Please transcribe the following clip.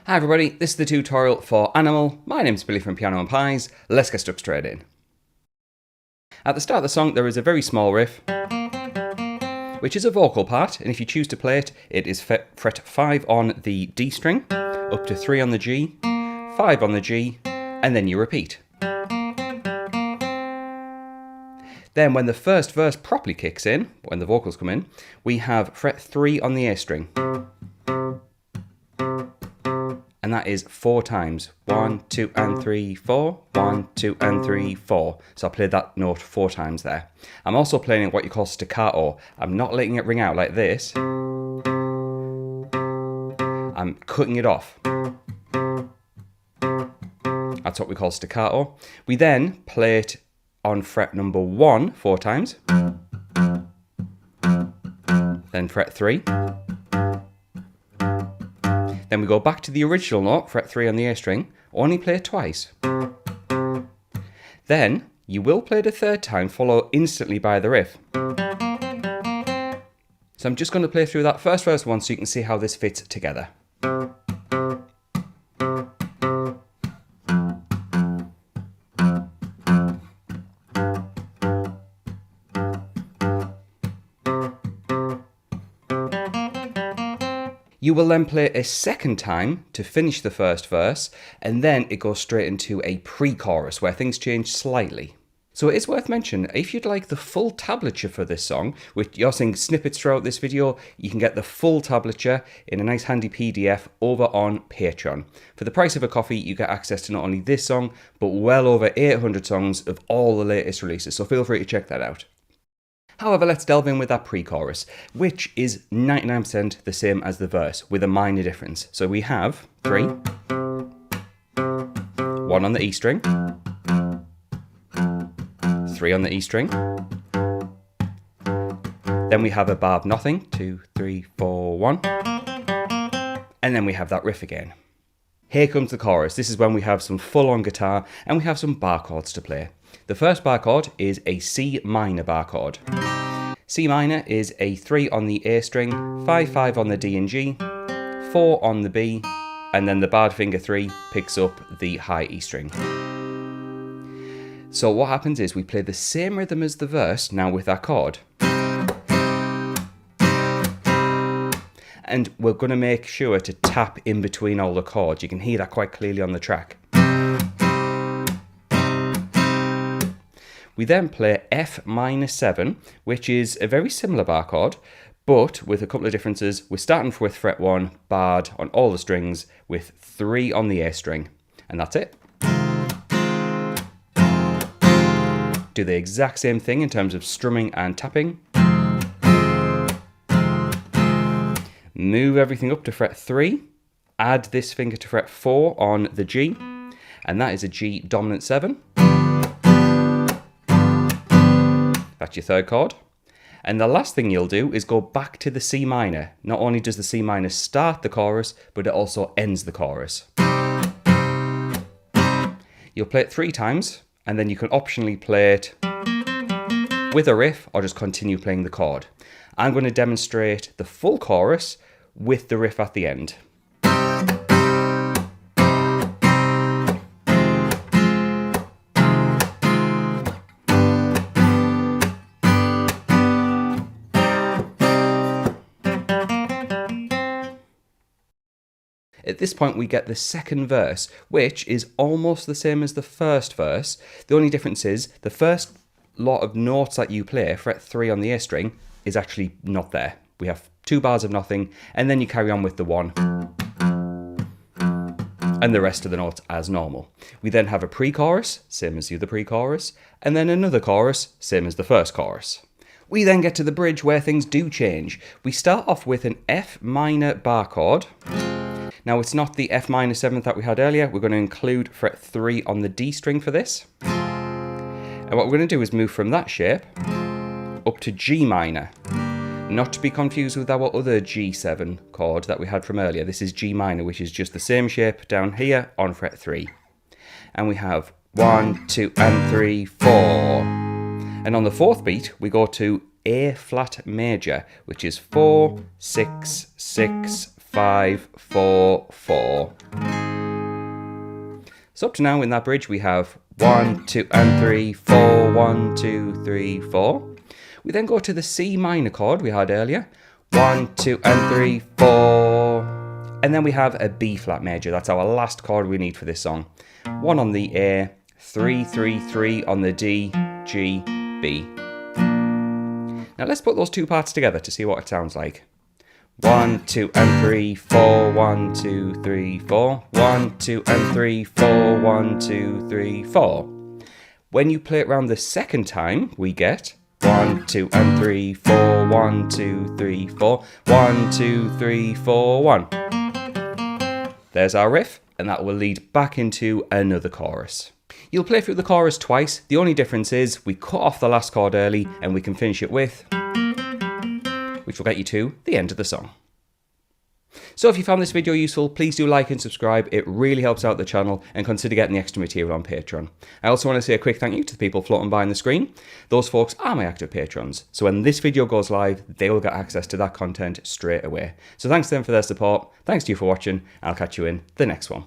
Hi everybody, this is the tutorial for Animal. My name's Billy from Piano and Pies. Let's get stuck straight in. At the start of the song there is a very small riff, which is a vocal part, and if you choose to play it, it is fret 5 on the D string, up to 3 on the G, 5 on the G, and then you repeat. Then when the first verse properly kicks in, when the vocals come in, we have fret 3 on the A string. And that is 4 times. 1, 2 and 3, 4. 1, 2 and 3, 4. So I played that note 4 times there. I'm also playing it what you call staccato. I'm not letting it ring out like this. I'm cutting it off. That's what we call staccato. We then play it on fret number 1 4 times. Then fret 3. Then we go back to the original note, fret 3 on the A string, only play it twice. Then you will play it a third time, followed instantly by the riff. So I'm just going to play through that first verse once so you can see how this fits together. You will then play a second time to finish the first verse, and then it goes straight into a pre-chorus where things change slightly. So it is worth mentioning, if you'd like the full tablature for this song, which you're seeing snippets throughout this video, you can get the full tablature in a nice handy PDF over on Patreon. For the price of a coffee, you get access to not only this song, but well over 800 songs of all the latest releases, so feel free to check that out. However, let's delve in with that pre-chorus, which is 99% the same as the verse, with a minor difference. So we have 3, 1 on the E string, 3 on the E string, then we have a bar of nothing, 2, 3, 4, 1, and then we have that riff again. Here comes the chorus. This is when we have some full-on guitar and we have some bar chords to play. The first bar chord is a C minor bar chord. C minor is a 3 on the A string, 5, 5 on the D and G, 4 on the B, and then the barred finger 3 picks up the high E string. So what happens is we play the same rhythm as the verse, now with that chord. And we're going to make sure to tap in between all the chords. You can hear that quite clearly on the track. We then play F minor 7, which is a very similar bar chord, but with a couple of differences. We're starting with fret 1, barred on all the strings, with 3 on the A string, and that's it. Do the exact same thing in terms of strumming and tapping. Move everything up to fret 3, add this finger to fret 4 on the G, and that is a G dominant 7. That's your third chord. And the last thing you'll do is go back to the C minor. Not only does the C minor start the chorus, but it also ends the chorus. You'll play it 3 times, and then you can optionally play it with a riff or just continue playing the chord. I'm going to demonstrate the full chorus with the riff at the end. At this point we get the second verse, which is almost the same as the first verse. The only difference is the first lot of notes that you play, fret 3 on the A string, is actually not there. We have 2 bars of nothing, and then you carry on with the 1 and the rest of the notes as normal. We then have a pre-chorus, same as the other pre-chorus, and then another chorus, same as the first chorus. We then get to the bridge where things do change. We start off with an F minor bar chord. Now it's not the F minor 7th that we had earlier. We're going to include fret 3 on the D string for this. And what we're going to do is move from that shape up to G minor. Not to be confused with our other G7 chord that we had from earlier. This is G minor, which is just the same shape down here on fret 3. And we have 1, 2 and 3, 4. And on the 4th beat, we go to A flat major, which is 4, 6, 6, 5, 4, 4. So up to now in that bridge we have 1, 2 and 3, 4, 1, 2, 3, 4. We then go to the C minor chord we had earlier. 1, 2 and 3, 4. And then we have a B flat major. That's our last chord we need for this song. 1 on the A, 3, 3, 3 on the D, G, B. Now let's put those two parts together to see what it sounds like. 1, 2 and 3, 4, 1, 2, 3, 4. 1, 2 and 3, 4, 1, 2, 3, 4. When you play it round the second time, we get 1, 2 and 3, 4, 1, 2, 3, 4. 1, 2, 3, 4, 1. There's our riff, and that will lead back into another chorus. You'll play through the chorus twice. The only difference is we cut off the last chord early and we can finish it with, which will get you to the end of the song. So if you found this video useful, please do like and subscribe. It really helps out the channel, and consider getting the extra material on Patreon. I also want to say a quick thank you to the people floating by on the screen. Those folks are my active patrons, so when this video goes live, they will get access to that content straight away. So thanks to them for their support, thanks to you for watching, and I'll catch you in the next one.